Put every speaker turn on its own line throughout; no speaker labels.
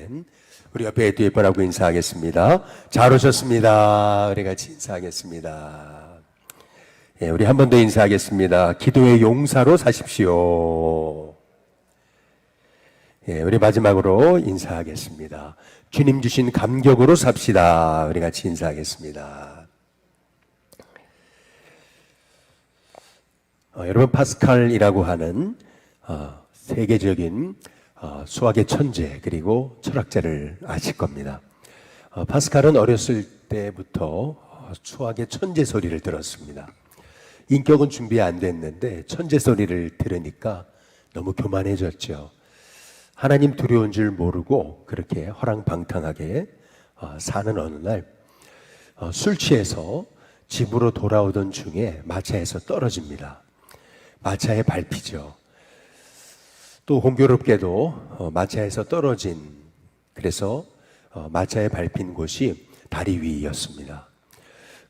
아멘. 우리 옆에 뒤에 번하고 인사하겠습니다. 잘 오셨습니다. 우리 같이 인사하겠습니다. 예, 우리 한 번 더 인사하겠습니다. 기도의 용사로 사십시오. 예, 우리 마지막으로 인사하겠습니다. 주님 주신 감격으로 삽시다. 우리 같이 인사하겠습니다. 여러분, 파스칼이라고 하는 세계적인 수학의 천재 그리고 철학자를 아실 겁니다. 파스칼은 어렸을 때부터 수학의 천재 소리를 들었습니다. 인격은 준비 안 됐는데 천재 소리를 들으니까 너무 교만해졌죠. 하나님 두려운 줄 모르고 그렇게 허랑방탕하게 사는 어느 날 술 취해서 집으로 돌아오던 중에 마차에서 떨어집니다. 마차에 밟히죠. 또 공교롭게도 마차에서 떨어진, 그래서 마차에 밟힌 곳이 다리 위였습니다.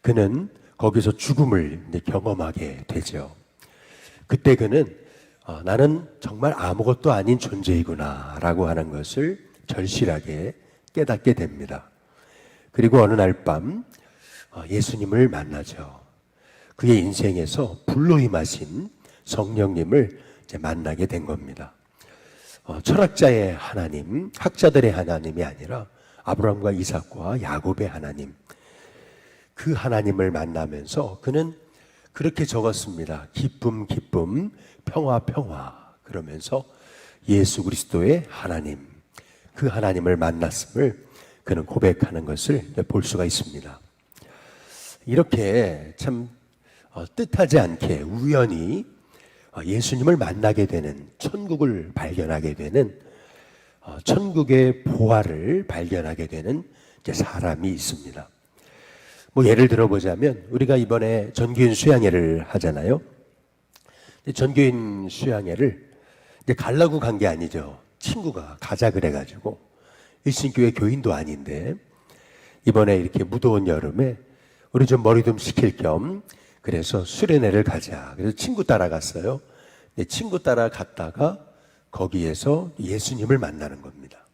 그는 거기서 죽음을 경험하게 되죠. 그때 그는 나는 정말 아무것도 아닌 존재이구나 라고 하는 것을 절실하게 깨닫게 됩니다. 그리고 어느 날 밤 예수님을 만나죠. 그의 인생에서 불로 임하신 성령님을 이제 만나게 된 겁니다. 철학자의 하나님, 학자들의 하나님이 아니라 아브라함과 이삭과 야곱의 하나님, 그 하나님을 만나면서 그는 그렇게 적었습니다. 기쁨, 기쁨, 평화, 평화. 그러면서 예수 그리스도의 하나님, 그 하나님을 만났음을 그는 고백하는 것을 볼 수가 있습니다. 이렇게 참 뜻하지 않게 우연히 예수님을 만나게 되는, 천국을 발견하게 되는, 천국의 보화를 발견하게 되는 사람이 있습니다. 뭐 예를 들어보자면 우리가 이번에 전교인 수양회를 하잖아요. 전교인 수양회를 이제 가려고 간 게 아니죠. 친구가 가자 그래가지고, 일신교회 교인도 아닌데 이번에 이렇게 무더운 여름에 우리 좀 머리 좀 식힐 겸 그래서 수련회를 가자. 그래서 친구 따라갔어요. 친구 따라갔다가 거기에서 예수님을 만나는 겁니다.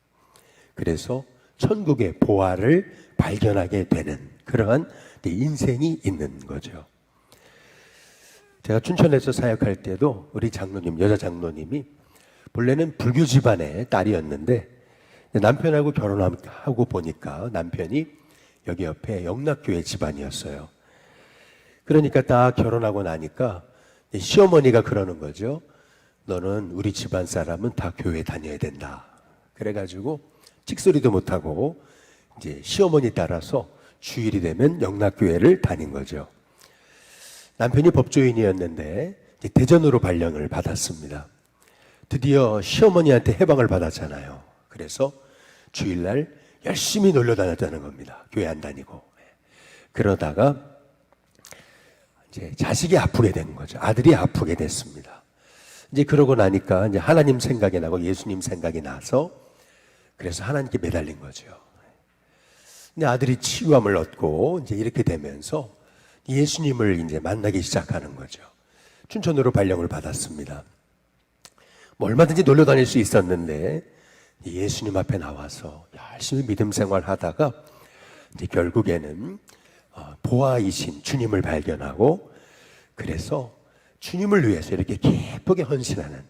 그래서 천국의 보화를 발견하게 되는 그러한 인생이 있는 거죠. 제가 춘천에서 사역할 때도 우리 장로님, 여자 장로님이 본래는 불교 집안의 딸이었는데 남편하고 결혼하고 보니까 남편이 여기 옆에 영락교회 집안이었어요. 그러니까 딱 결혼하고 나니까 시어머니가 그러는 거죠. 너는 우리 집안 사람은 다 교회 다녀야 된다. 그래가지고 찍소리도 못하고 이제 시어머니 따라서 주일이 되면 영락교회를 다닌 거죠. 남편이 법조인이었는데 대전으로 발령을 받았습니다. 드디어 시어머니한테 해방을 받았잖아요. 그래서 주일날 열심히 놀러 다녔다는 겁니다. 교회 안 다니고. 그러다가 이제 자식이 아프게 된 거죠. 아들이 아프게 됐습니다. 이제 그러고 나니까 이제 하나님 생각이 나고 예수님 생각이 나서 그래서 하나님께 매달린 거죠. 근데 아들이 치유함을 얻고 이제 이렇게 되면서 예수님을 이제 만나기 시작하는 거죠. 춘천으로 발령을 받았습니다. 뭐 얼마든지 놀러 다닐 수 있었는데 예수님 앞에 나와서 열심히 믿음 생활 하다가 이제 결국에는 보아이신 주님을 발견하고 그래서 주님을 위해서 이렇게 기쁘게 헌신하는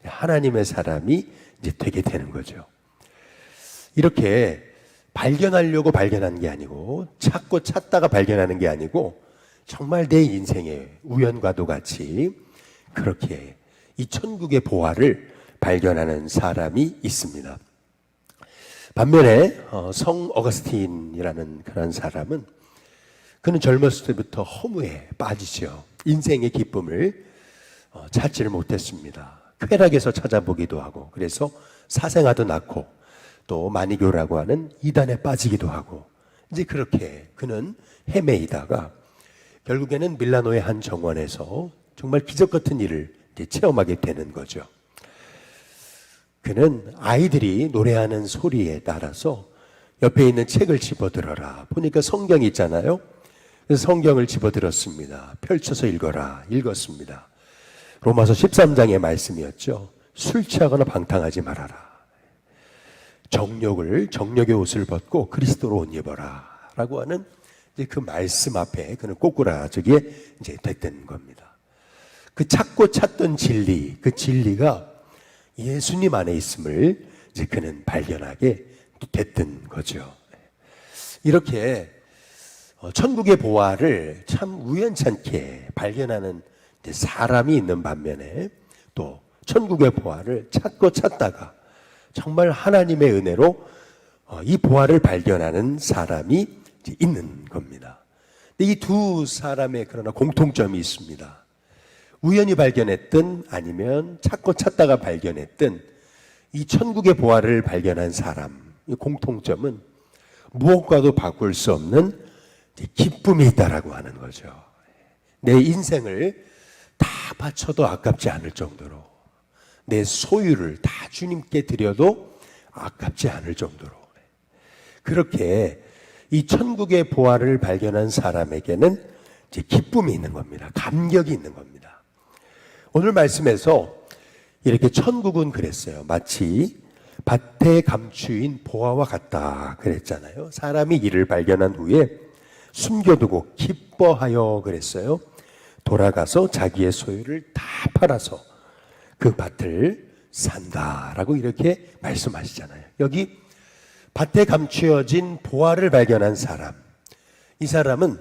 하나님의 사람이 이제 되게 되는 거죠. 이렇게 발견하려고 발견한 게 아니고 찾고 찾다가 발견하는 게 아니고 정말 내 인생의 우연과도 같이 그렇게 이 천국의 보화를 발견하는 사람이 있습니다. 반면에 성 어거스틴이라는 그런 사람은 그는 젊었을 때부터 허무에 빠지죠. 인생의 기쁨을 찾지를 못했습니다. 쾌락에서 찾아보기도 하고 그래서 사생아도 낳고 또 마니교라고 하는 이단에 빠지기도 하고 이제 그렇게 그는 헤매이다가 결국에는 밀라노의 한 정원에서 정말 기적 같은 일을 이제 체험하게 되는 거죠. 그는 아이들이 노래하는 소리에 따라서 옆에 있는 책을 집어들어라. 보니까 성경이 있잖아요. 그래서 성경을 집어들었습니다. 펼쳐서 읽어라. 읽었습니다. 로마서 13장의 말씀이었죠. 술 취하거나 방탕하지 말아라. 정욕의 옷을 벗고 그리스도로 옷 입어라 라고 하는 이제 그 말씀 앞에 그는 꼬꾸라지게 이제 됐던 겁니다. 그 찾고 찾던 진리, 그 진리가 예수님 안에 있음을 이제 그는 발견하게 됐던 거죠. 이렇게 천국의 보화를 참 우연찮게 발견하는 사람이 있는 반면에 또 천국의 보화를 찾고 찾다가 정말 하나님의 은혜로 이 보화를 발견하는 사람이 있는 겁니다. 이 두 사람의 그러나 공통점이 있습니다. 우연히 발견했든 아니면 찾고 찾다가 발견했든 이 천국의 보화를 발견한 사람, 이 공통점은 무엇과도 바꿀 수 없는 기쁨이 있다라고 하는 거죠. 내 인생을 다 바쳐도 아깝지 않을 정도로, 내 소유를 다 주님께 드려도 아깝지 않을 정도로, 그렇게 이 천국의 보화를 발견한 사람에게는 이제 기쁨이 있는 겁니다. 감격이 있는 겁니다. 오늘 말씀에서 이렇게 천국은 그랬어요. 마치 밭에 감추인 보화와 같다 그랬잖아요. 사람이 이를 발견한 후에 숨겨두고 기뻐하여 그랬어요. 돌아가서 자기의 소유를 다 팔아서 그 밭을 산다라고 이렇게 말씀하시잖아요. 여기 밭에 감추어진 보화를 발견한 사람, 이 사람은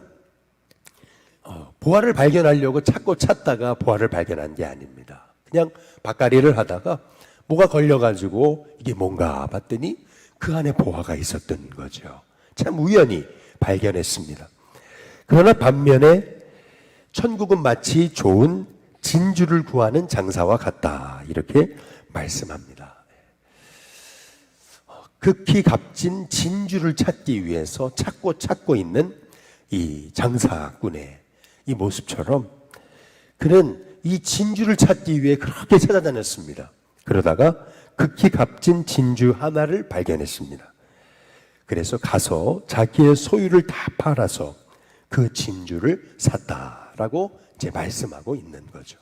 보화를 발견하려고 찾고 찾다가 보화를 발견한 게 아닙니다. 그냥 밭갈이를 하다가 뭐가 걸려가지고 이게 뭔가 봤더니 그 안에 보화가 있었던 거죠. 참 우연히 발견했습니다. 그러나 반면에 천국은 마치 좋은 진주를 구하는 장사와 같다 이렇게 말씀합니다. 극히 값진 진주를 찾기 위해서 찾고 있는 이 장사꾼의 이 모습처럼 그는 이 진주를 찾기 위해 그렇게 찾아다녔습니다. 그러다가 극히 값진 진주 하나를 발견했습니다. 그래서 가서 자기의 소유를 다 팔아서 그 진주를 샀다라고 이제 말씀하고 있는 거죠.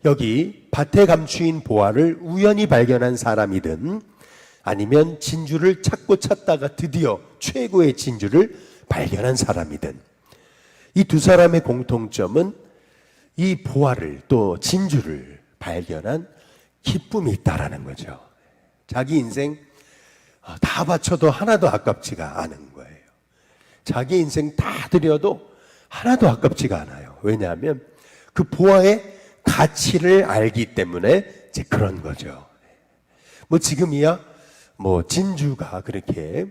여기 밭에 감추인 보화를 우연히 발견한 사람이든 아니면 진주를 찾고 찾다가 드디어 최고의 진주를 발견한 사람이든 이 두 사람의 공통점은 이 보화를 또 진주를 발견한 기쁨이 있다라는 거죠. 자기 인생 다 바쳐도 하나도 아깝지가 않은 거예요. 자기 인생 다 드려도 하나도 아깝지가 않아요. 왜냐하면 그 보화의 가치를 알기 때문에 이제 그런 거죠. 뭐 지금이야 뭐 진주가 그렇게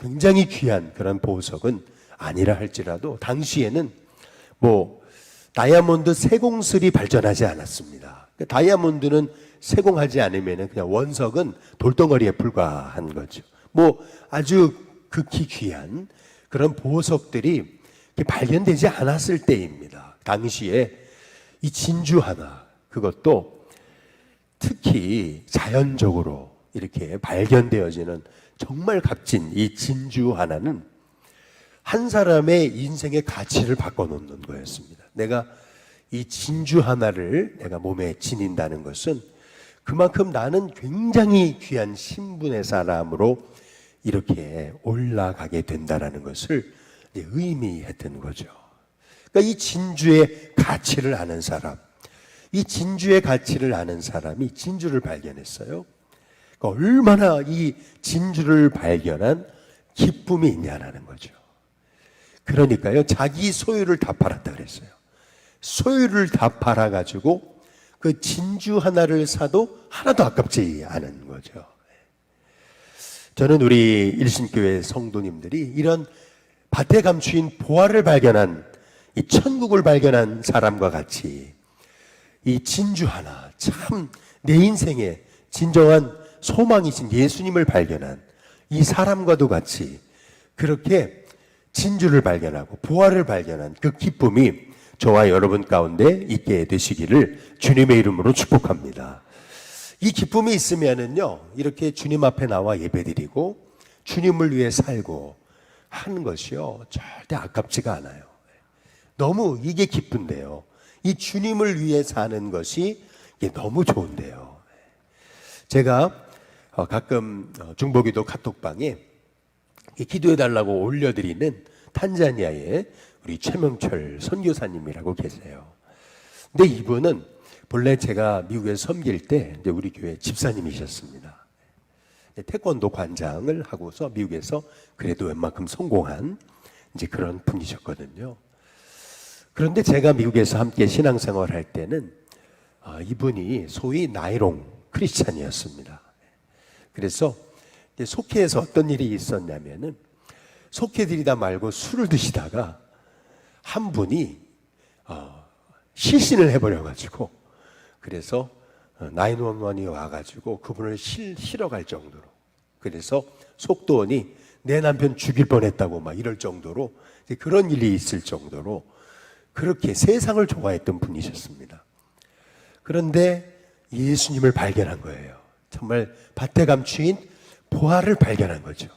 굉장히 귀한 그런 보석은 아니라 할지라도 당시에는 뭐 다이아몬드 세공술이 발전하지 않았습니다. 다이아몬드는 세공하지 않으면 그냥 원석은 돌덩어리에 불과한 거죠. 뭐 아주 극히 귀한 그런 보석들이 발견되지 않았을 때입니다. 당시에 이 진주 하나, 그것도 특히 자연적으로 이렇게 발견되어지는 정말 값진 이 진주 하나는 한 사람의 인생의 가치를 바꿔놓는 거였습니다. 내가 이 진주 하나를 내가 몸에 지닌다는 것은 그만큼 나는 굉장히 귀한 신분의 사람으로 이렇게 올라가게 된다는 것을 의미했던 거죠. 그러니까 이 진주의 가치를 아는 사람, 이 진주의 가치를 아는 사람이 진주를 발견했어요. 그러니까 얼마나 이 진주를 발견한 기쁨이 있냐라는 거죠. 그러니까요, 자기 소유를 다 팔았다 그랬어요. 소유를 다 팔아가지고 그 진주 하나를 사도 하나도 아깝지 않은 거죠. 저는 우리 일신교회 성도님들이 이런 밭에 감추인 보화를 발견한 이 천국을 발견한 사람과 같이 이 진주 하나, 참 내 인생의 진정한 소망이신 예수님을 발견한 이 사람과도 같이 그렇게 진주를 발견하고 보화를 발견한 그 기쁨이 저와 여러분 가운데 있게 되시기를 주님의 이름으로 축복합니다. 이 기쁨이 있으면은요, 이렇게 주님 앞에 나와 예배드리고 주님을 위해 살고 하는 것이요, 절대 아깝지가 않아요. 너무 이게 기쁜데요. 이 주님을 위해 사는 것이 이게 너무 좋은데요. 제가 가끔 중보기도 카톡방에 기도해달라고 올려드리는 탄자니아의 우리 최명철 선교사님이라고 계세요. 근데 이분은 본래 제가 미국에 섬길 때 이제 우리 교회 집사님이셨습니다. 태권도 관장을 하고서 미국에서 그래도 웬만큼 성공한 이제 그런 분이셨거든요. 그런데 제가 미국에서 함께 신앙생활 할 때는 이분이 소위 나이롱 크리스찬이었습니다. 그래서 속회에서 어떤 일이 있었냐면은 속회들이다 말고 술을 드시다가 한 분이 실신을 해버려가지고 그래서 911이 와가지고 그분을 실어 갈 정도로 그래서 속도원이 내 남편 죽일 뻔했다고 막 이럴 정도로 그런 일이 있을 정도로 그렇게 세상을 좋아했던 분이셨습니다. 그런데 예수님을 발견한 거예요. 정말 밭에 감추인 보화를 발견한 거죠.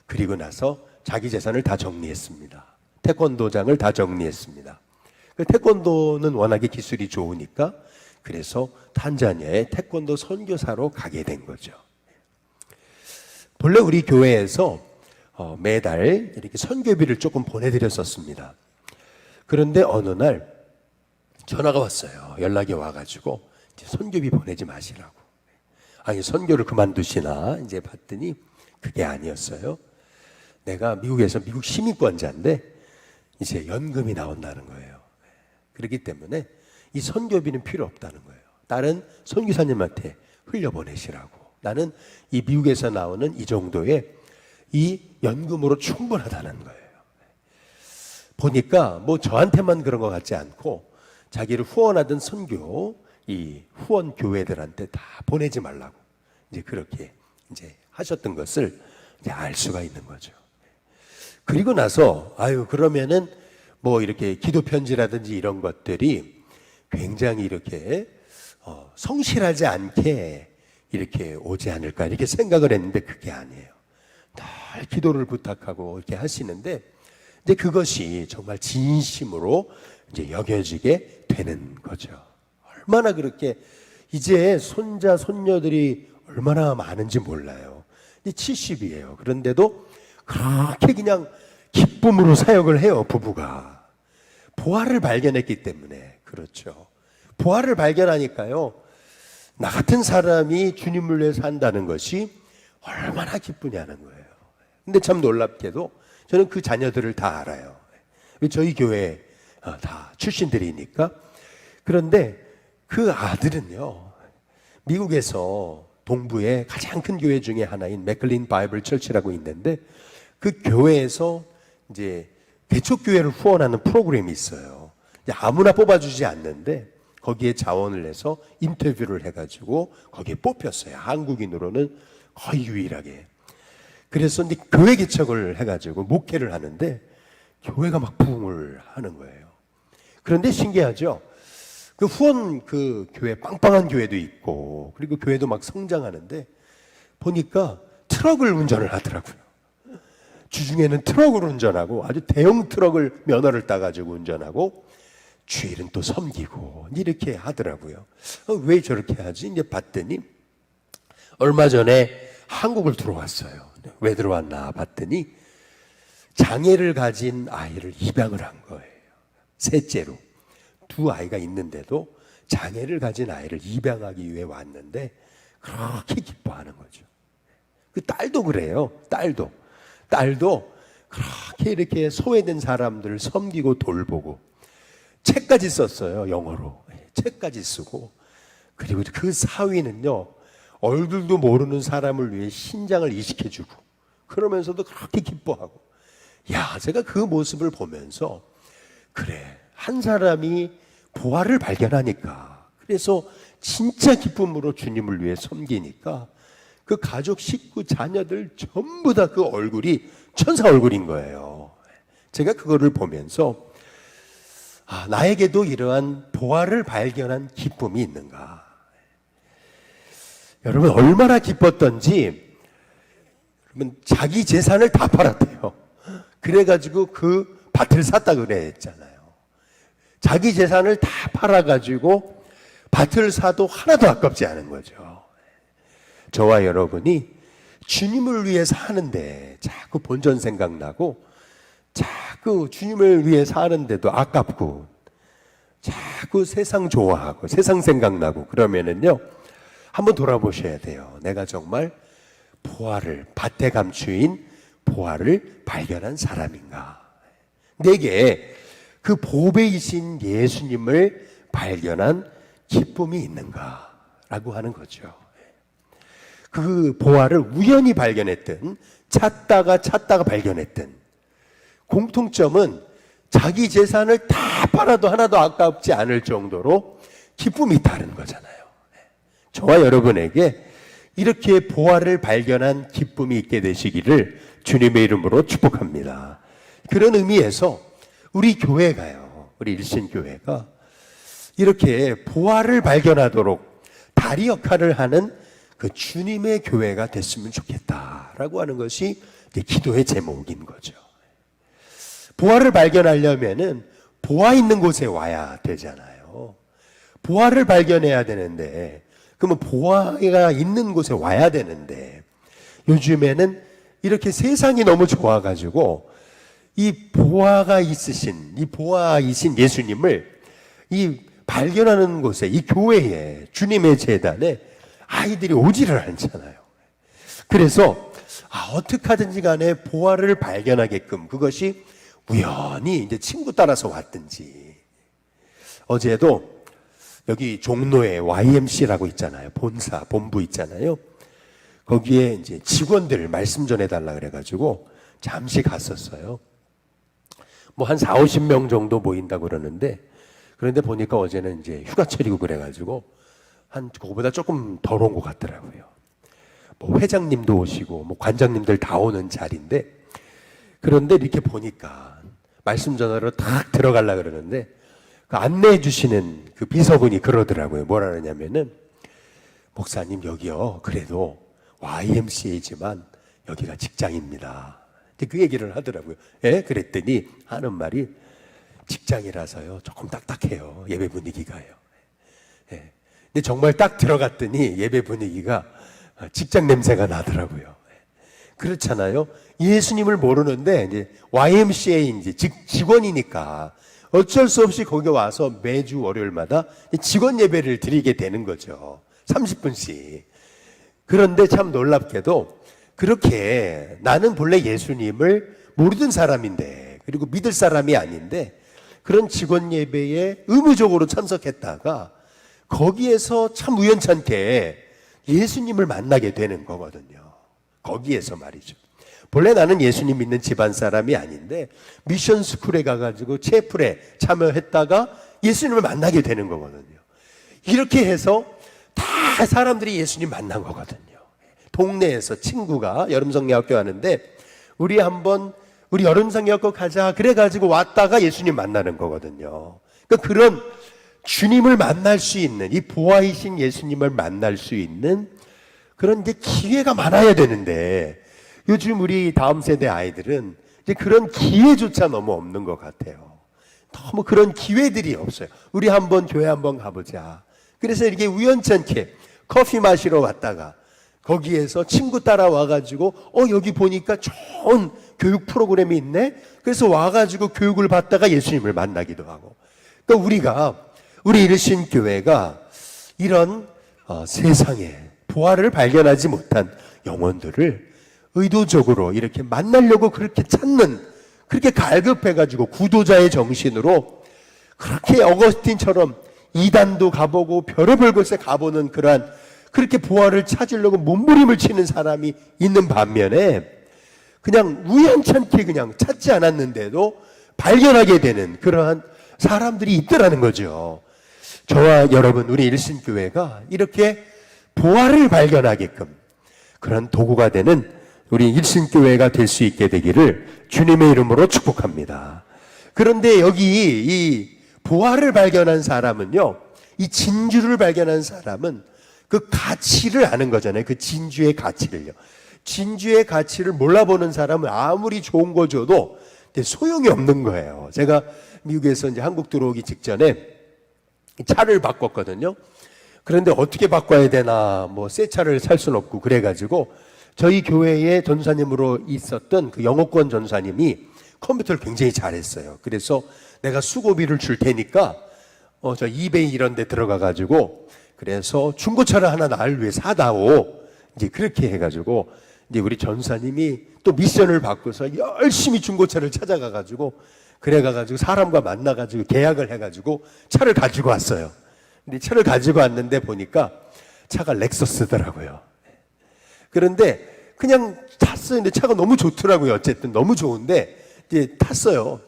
그리고 나서 자기 재산을 다 정리했습니다. 태권도장을 다 정리했습니다. 그 태권도는 워낙에 기술이 좋으니까 그래서 탄자니아의 태권도 선교사로 가게 된 거죠. 본래 우리 교회에서 매달 이렇게 선교비를 조금 보내드렸었습니다. 그런데 어느 날 전화가 왔어요. 연락이 와가지고 이제 선교비 보내지 마시라고. 아니 선교를 그만두시나 이제 봤더니 그게 아니었어요. 내가 미국에서 미국 시민권자인데 이제 연금이 나온다는 거예요. 그렇기 때문에 이 선교비는 필요 없다는 거예요. 다른 선교사님한테 흘려보내시라고. 나는 이 미국에서 나오는 이 정도의 이 연금으로 충분하다는 거예요. 보니까 뭐 저한테만 그런 것 같지 않고 자기를 후원하던 선교 이 후원 교회들한테 다 보내지 말라고 이제 그렇게 이제 하셨던 것을 이제 알 수가 있는 거죠. 그리고 나서 그러면은 뭐 이렇게 기도 편지라든지 이런 것들이 굉장히 이렇게 성실하지 않게 이렇게 오지 않을까 이렇게 생각을 했는데 그게 아니에요. 늘 기도를 부탁하고 이렇게 하시는데 이제 그것이 정말 진심으로 이제 여겨지게 되는 거죠. 얼마나 그렇게 이제 손자 손녀들이 얼마나 많은지 몰라요. 이제 70이에요. 그런데도 그렇게 그냥 기쁨으로 사역을 해요. 부부가 보화를 발견했기 때문에. 그렇죠. 보화를 발견하니까요, 나 같은 사람이 주님을 위해서 한다는 것이 얼마나 기쁘냐는 거예요. 근데 참 놀랍게도 저는 그 자녀들을 다 알아요. 저희 교회 다 출신들이니까. 그런데 그 아들은요, 미국에서 동부의 가장 큰 교회 중에 하나인 맥클린 바이블 철치라고 있는데 그 교회에서 이제 개척교회를 후원하는 프로그램이 있어요. 아무나 뽑아주지 않는데 거기에 자원을 내서 인터뷰를 해가지고 거기에 뽑혔어요. 한국인으로는 거의 유일하게. 그래서 이제 교회 개척을 해가지고 목회를 하는데 교회가 막 부흥을 하는 거예요. 그런데 신기하죠? 그 후원 그 교회 빵빵한 교회도 있고 그리고 교회도 막 성장하는데 보니까 트럭을 운전을 하더라고요. 주중에는 트럭을 운전하고 아주 대형 트럭을 면허를 따가지고 운전하고 주일은 또 섬기고 이렇게 하더라고요. 왜 저렇게 하지? 이제 봤더니 얼마 전에 한국을 들어왔어요. 왜 들어왔나 봤더니 장애를 가진 아이를 입양을 한 거예요. 셋째로. 두 아이가 있는데도 장애를 가진 아이를 입양하기 위해 왔는데 그렇게 기뻐하는 거죠. 그 딸도 그래요. 딸도 그렇게 이렇게 소외된 사람들을 섬기고 돌보고 책까지 썼어요. 영어로. 책까지 쓰고. 그리고 그 사위는요, 얼굴도 모르는 사람을 위해 신장을 이식해주고 그러면서도 그렇게 기뻐하고. 제가 그 모습을 보면서 그래, 한 사람이 보화를 발견하니까 그래서 진짜 기쁨으로 주님을 위해 섬기니까 그 가족, 식구, 자녀들 전부 다 그 얼굴이 천사 얼굴인 거예요. 제가 그거를 보면서 나에게도 이러한 보화를 발견한 기쁨이 있는가. 여러분 얼마나 기뻤던지 여러분 자기 재산을 다 팔았대요. 그래가지고 그 밭을 샀다 그랬잖아요. 자기 재산을 다 팔아가지고 밭을 사도 하나도 아깝지 않은 거죠. 저와 여러분이 주님을 위해 사는데 자꾸 본전 생각나고 자꾸 주님을 위해 사는데도 아깝고 자꾸 세상 좋아하고 세상 생각나고 그러면은요, 한번 돌아보셔야 돼요. 내가 정말 밭에 감추인 보화를 발견한 사람인가? 내게 그 보배이신 예수님을 발견한 기쁨이 있는가? 라고 하는 거죠. 그 보화를 우연히 발견했든 찾다가 발견했든 공통점은 자기 재산을 다 팔아도 하나도 아깝지 않을 정도로 기쁨이 있다는 거잖아요. 저와 여러분에게 이렇게 보화를 발견한 기쁨이 있게 되시기를 주님의 이름으로 축복합니다. 그런 의미에서 우리 교회가요, 우리 일신교회가 이렇게 보화를 발견하도록 다리 역할을 하는 그 주님의 교회가 됐으면 좋겠다라고 하는 것이 기도의 제목인 거죠. 보화를 발견하려면은 보화 있는 곳에 와야 되잖아요. 보화를 발견해야 되는데, 그러면 보화가 있는 곳에 와야 되는데, 요즘에는 이렇게 세상이 너무 좋아가지고 이 보화이신 예수님을 이 발견하는 곳에, 이 교회에, 주님의 제단에 아이들이 오지를 않잖아요. 그래서 어떻게 하든지 간에 보화를 발견하게끔, 그것이 우연히 이제 친구 따라서 왔든지. 어제도 여기 종로에 YMC라고 있잖아요. 본부 있잖아요. 거기에 이제 직원들 말씀 전해달라 그래가지고 잠시 갔었어요. 뭐 한 4, 50명 정도 모인다고 그러는데, 그런데 보니까 어제는 이제 휴가철이고 그래가지고 그거보다 조금 덜 온 것 같더라고요. 뭐 회장님도 오시고 뭐 관장님들 다 오는 자리인데, 그런데 이렇게 보니까 말씀 전화로 딱 들어가려 그러는데 그 안내해 주시는 그 비서분이 그러더라고요. 뭐라 그러냐면은, 목사님 여기요, 그래도 YMCA지만 여기가 직장입니다. 그 얘기를 하더라고요. 예? 그랬더니 하는 말이, 직장이라서요 조금 딱딱해요, 예배 분위기가요. 예. 근데 정말 딱 들어갔더니 예배 분위기가 직장 냄새가 나더라고요. 그렇잖아요. 예수님을 모르는데 이제 YMCA 이제 직원이니까 어쩔 수 없이 거기 와서 매주 월요일마다 직원 예배를 드리게 되는 거죠. 30분씩. 그런데 참 놀랍게도 그렇게 나는 본래 예수님을 모르던 사람인데, 그리고 믿을 사람이 아닌데, 그런 직원 예배에 의무적으로 참석했다가 거기에서 참 우연찮게 예수님을 만나게 되는 거거든요. 거기에서 말이죠. 본래 나는 예수님 믿는 집안 사람이 아닌데 미션 스쿨에 가가지고 채플에 참여했다가 예수님을 만나게 되는 거거든요. 이렇게 해서 다 사람들이 예수님 만난 거거든요. 동네에서 친구가 여름성례학교 하는데 우리 여름성례학교 가자 그래가지고 왔다가 예수님 만나는 거거든요. 그러니까 그런 주님을 만날 수 있는, 이 보화이신 예수님을 만날 수 있는 그런 이제 기회가 많아야 되는데, 요즘 우리 다음 세대 아이들은 이제 그런 기회조차 너무 없는 것 같아요. 너무 그런 기회들이 없어요. 우리 한번 교회 한번 가보자. 그래서 이렇게 우연찮게 커피 마시러 왔다가 거기에서 친구 따라와가지고 여기 보니까 좋은 교육 프로그램이 있네. 그래서 와가지고 교육을 받다가 예수님을 만나기도 하고. 그러니까 우리 일신교회가 이런 세상에 보화를 발견하지 못한 영혼들을 의도적으로 이렇게 만나려고 그렇게 찾는, 그렇게 갈급해가지고 구도자의 정신으로 그렇게 어거스틴처럼 이단도 가보고 별의별 곳에 가보는 그렇게 보화를 찾으려고 몸부림을 치는 사람이 있는 반면에, 그냥 우연찮게 그냥 찾지 않았는데도 발견하게 되는 그러한 사람들이 있더라는 거죠. 저와 여러분, 우리 일신교회가 이렇게 보화를 발견하게끔 그런 도구가 되는 우리 일신교회가 될 수 있게 되기를 주님의 이름으로 축복합니다. 그런데 여기 이 보화를 발견한 사람은요, 이 진주를 발견한 사람은 그 가치를 아는 거잖아요. 그 진주의 가치를요. 진주의 가치를 몰라보는 사람은 아무리 좋은 거 줘도 소용이 없는 거예요. 제가 미국에서 이제 한국 들어오기 직전에 차를 바꿨거든요. 그런데 어떻게 바꿔야 되나, 뭐 새 차를 살 수는 없고 그래가지고 저희 교회에 전사님으로 있었던 그 영어권 전사님이 컴퓨터를 굉장히 잘했어요. 그래서 내가 수고비를 줄 테니까 저 이베이 이런 데 들어가가지고 그래서 중고차를 하나 나를 위해 사다오. 이제 그렇게 해가지고 이제 우리 전사님이 또 미션을 받고서 열심히 중고차를 찾아가가지고 그래가지고 사람과 만나가지고 계약을 해가지고 차를 가지고 왔어요. 근데 차를 가지고 왔는데 보니까 차가 렉서스더라고요. 그런데 그냥 탔어요. 근데 차가 너무 좋더라고요. 어쨌든 너무 좋은데 이제 탔어요.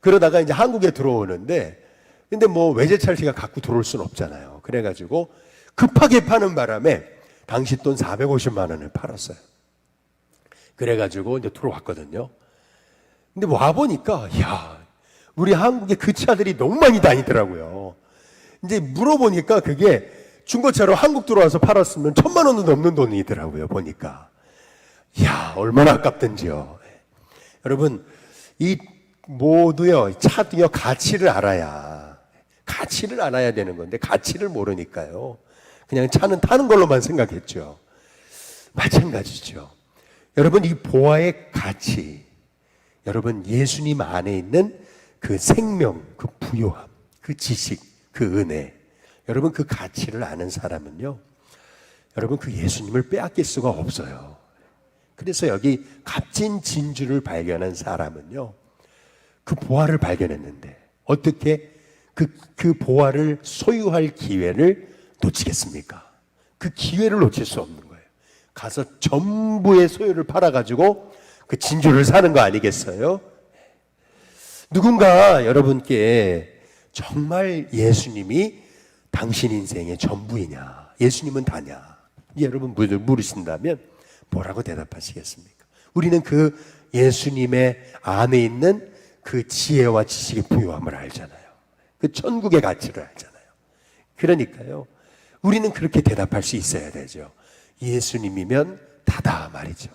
그러다가 이제 한국에 들어오는데 근데 뭐 외제차를 갖고 들어올 수는 없잖아요. 그래가지고 급하게 파는 바람에 당시 돈 450만 원을 팔았어요. 그래가지고 이제 들어왔거든요. 근데 와보니까, 야, 우리 한국에 그 차들이 너무 많이 다니더라고요. 이제 물어보니까 그게 중고차로 한국 들어와서 팔았으면 1,000만 원도 넘는 돈이더라고요, 보니까. 야, 얼마나 아깝던지요. 여러분, 이 모두요, 차도요, 가치를 알아야 되는 건데, 가치를 모르니까요. 그냥 차는 타는 걸로만 생각했죠. 마찬가지죠. 여러분, 이 보화의 가치, 여러분, 예수님 안에 있는 그 생명, 그 부요함, 그 지식, 그 은혜, 여러분, 그 가치를 아는 사람은요, 여러분, 그 예수님을 빼앗길 수가 없어요. 그래서 여기 값진 진주를 발견한 사람은요, 그 보화를 발견했는데, 어떻게 그 보화를 소유할 기회를 놓치겠습니까? 그 기회를 놓칠 수 없는 거예요. 가서 전부의 소유를 팔아가지고 그 진주를 사는 거 아니겠어요? 누군가 여러분께 정말 예수님이 당신 인생의 전부이냐, 예수님은 다냐, 여러분 물으신다면 뭐라고 대답하시겠습니까? 우리는 그 예수님의 안에 있는 그 지혜와 지식의 부요함을 알잖아요. 그 천국의 가치를 알잖아요. 그러니까요, 우리는 그렇게 대답할 수 있어야 되죠. 예수님이면 다다 말이죠.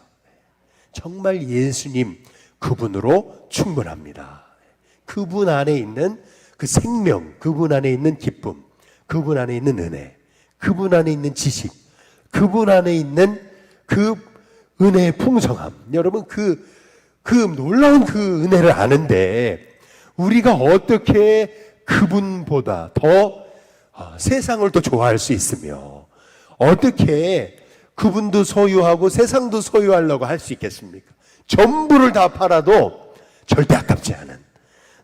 정말 예수님 그분으로 충분합니다. 그분 안에 있는 그 생명, 그분 안에 있는 기쁨, 그분 안에 있는 은혜, 그분 안에 있는 지식, 그분 안에 있는 그 은혜의 풍성함. 여러분, 그 놀라운 그 은혜를 아는데 우리가 어떻게 그분보다 더 세상을 또 좋아할 수 있으며 어떻게 그분도 소유하고 세상도 소유하려고 할 수 있겠습니까? 전부를 다 팔아도 절대 아깝지 않은,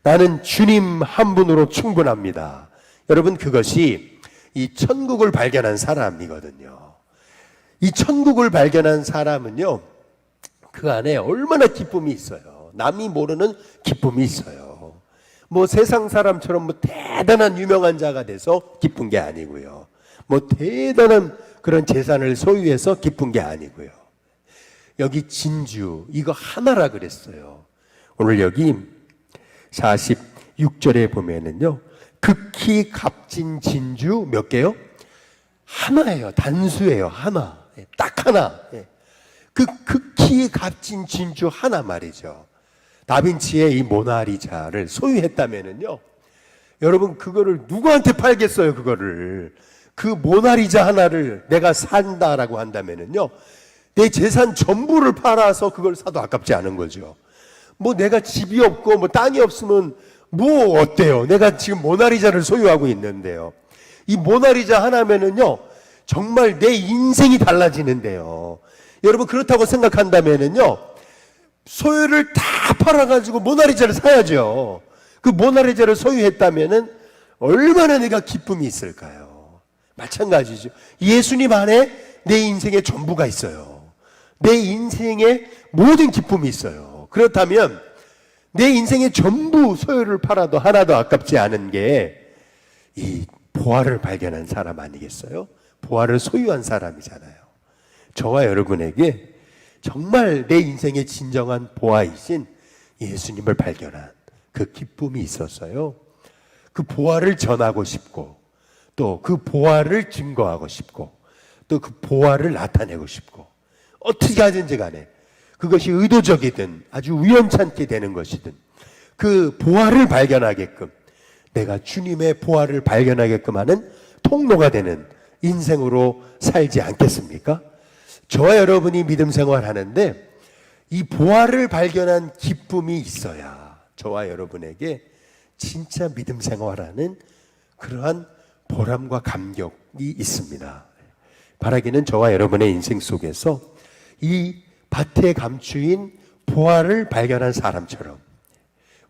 나는 주님 한 분으로 충분합니다. 여러분, 그것이 이 천국을 발견한 사람이거든요. 이 천국을 발견한 사람은요, 그 안에 얼마나 기쁨이 있어요. 남이 모르는 기쁨이 있어요. 뭐 세상 사람처럼 뭐 대단한 유명한 자가 돼서 기쁜 게 아니고요. 뭐 대단한 그런 재산을 소유해서 기쁜 게 아니고요. 여기 진주, 이거 하나라 그랬어요. 오늘 여기 46절에 보면은요, 극히 값진 진주 몇 개요? 하나예요. 단수예요. 하나. 딱 하나. 그 극히 값진 진주 하나 말이죠. 다빈치의 이 모나리자를 소유했다면은요, 여러분, 그거를 누구한테 팔겠어요? 그거를. 그 모나리자 하나를 내가 산다라고 한다면은요, 내 재산 전부를 팔아서 그걸 사도 아깝지 않은 거죠. 뭐 내가 집이 없고 뭐 땅이 없으면 뭐 어때요? 내가 지금 모나리자를 소유하고 있는데요. 이 모나리자 하나면은요, 정말 내 인생이 달라지는데요. 여러분, 그렇다고 생각한다면은요, 소유를 다 팔아가지고 모나리자를 사야죠. 그 모나리자를 소유했다면은 얼마나 내가 기쁨이 있을까요? 마찬가지죠. 예수님 안에 내 인생의 전부가 있어요. 내 인생의 모든 기쁨이 있어요. 그렇다면 내 인생의 전부 소유를 팔아도 하나도 아깝지 않은 게 이 보화를 발견한 사람 아니겠어요? 보화를 소유한 사람이잖아요. 저와 여러분에게 정말 내 인생의 진정한 보화이신 예수님을 발견한 그 기쁨이 있었어요. 그 보화를 전하고 싶고, 또 그 보화를 증거하고 싶고, 또 그 보화를 나타내고 싶고, 어떻게 하든지 간에 그것이 의도적이든 아주 우연찮게 되는 것이든 그 보화를 발견하게끔, 내가 주님의 보화를 발견하게끔 하는 통로가 되는 인생으로 살지 않겠습니까? 저와 여러분이 믿음 생활하는데 이 보화를 발견한 기쁨이 있어야 저와 여러분에게 진짜 믿음 생활하는 그러한 보람과 감격이 있습니다. 바라기는 저와 여러분의 인생 속에서 이 밭에 감추인 보화를 발견한 사람처럼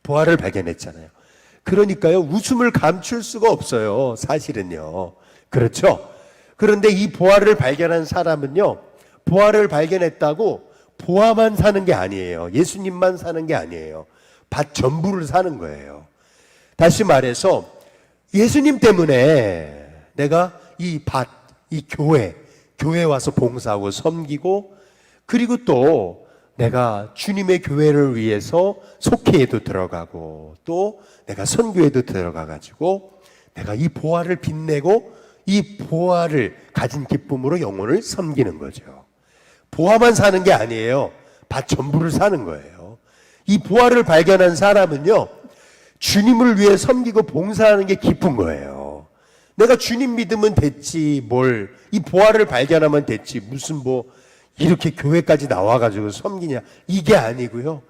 보화를 발견했잖아요. 그러니까요, 웃음을 감출 수가 없어요. 사실은요. 그렇죠? 그런데 이 보화를 발견한 사람은요, 보화를 발견했다고 보화만 사는 게 아니에요. 예수님만 사는 게 아니에요. 밭 전부를 사는 거예요. 다시 말해서 예수님 때문에 내가 이 밭, 이 교회에 와서 봉사하고 섬기고, 그리고 또 내가 주님의 교회를 위해서 속회에도 들어가고 또 내가 선교에도 들어가가지고 내가 이 보화를 빛내고 이 보화를 가진 기쁨으로 영혼을 섬기는 거죠. 보화만 사는 게 아니에요. 밭 전부를 사는 거예요. 이 보화를 발견한 사람은요, 주님을 위해 섬기고 봉사하는 게 기쁜 거예요. 내가 주님 믿으면 됐지, 이 보화를 발견하면 됐지, 무슨 이렇게 교회까지 나와가지고 섬기냐, 이게 아니고요.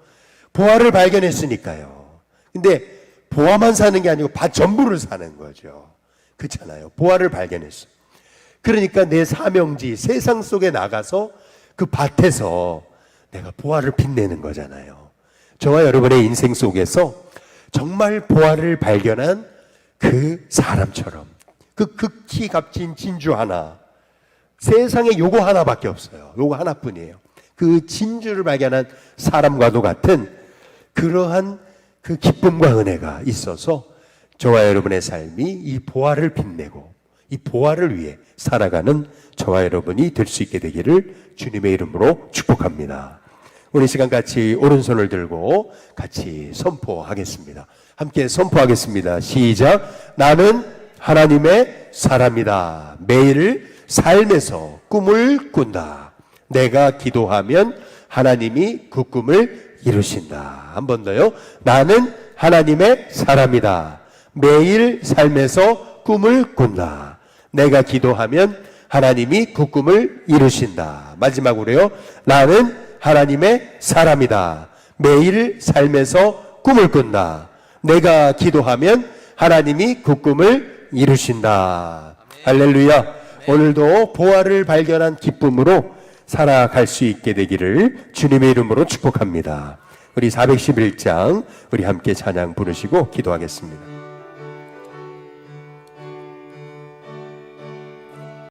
보화를 발견했으니까요. 근데 보화만 사는 게 아니고 밭 전부를 사는 거죠. 그렇잖아요. 보화를 발견했어. 그러니까 내 사명지, 세상 속에 나가서 그 밭에서 내가 보화를 빛내는 거잖아요. 저와 여러분의 인생 속에서 정말 보화를 발견한 그 사람처럼, 그 극히 값진 진주 하나, 세상에 요거 하나밖에 없어요. 요거 하나뿐이에요. 그 진주를 발견한 사람과도 같은 그러한 그 기쁨과 은혜가 있어서 저와 여러분의 삶이 이 보화를 빛내고 이 보화를 위해 살아가는 저와 여러분이 될 수 있게 되기를 주님의 이름으로 축복합니다. 우리 시간 같이 오른손을 들고 같이 선포하겠습니다. 함께 선포하겠습니다. 시작. 나는 하나님의 사람이다. 매일 삶에서 꿈을 꾼다. 내가 기도하면 하나님이 그 꿈을 이루신다. 한 번 더요. 나는 하나님의 사람이다. 매일 삶에서 꿈을 꾼다. 내가 기도하면 하나님이 그 꿈을 이루신다. 마지막으로요. 나는 하나님의 사람이다. 매일 삶에서 꿈을 꾼다. 내가 기도하면 하나님이 그 꿈을 이루신다. 할렐루야. 오늘도 보화를 발견한 기쁨으로 살아갈 수 있게 되기를 주님의 이름으로 축복합니다. 우리 411장 우리 함께 찬양 부르시고 기도하겠습니다.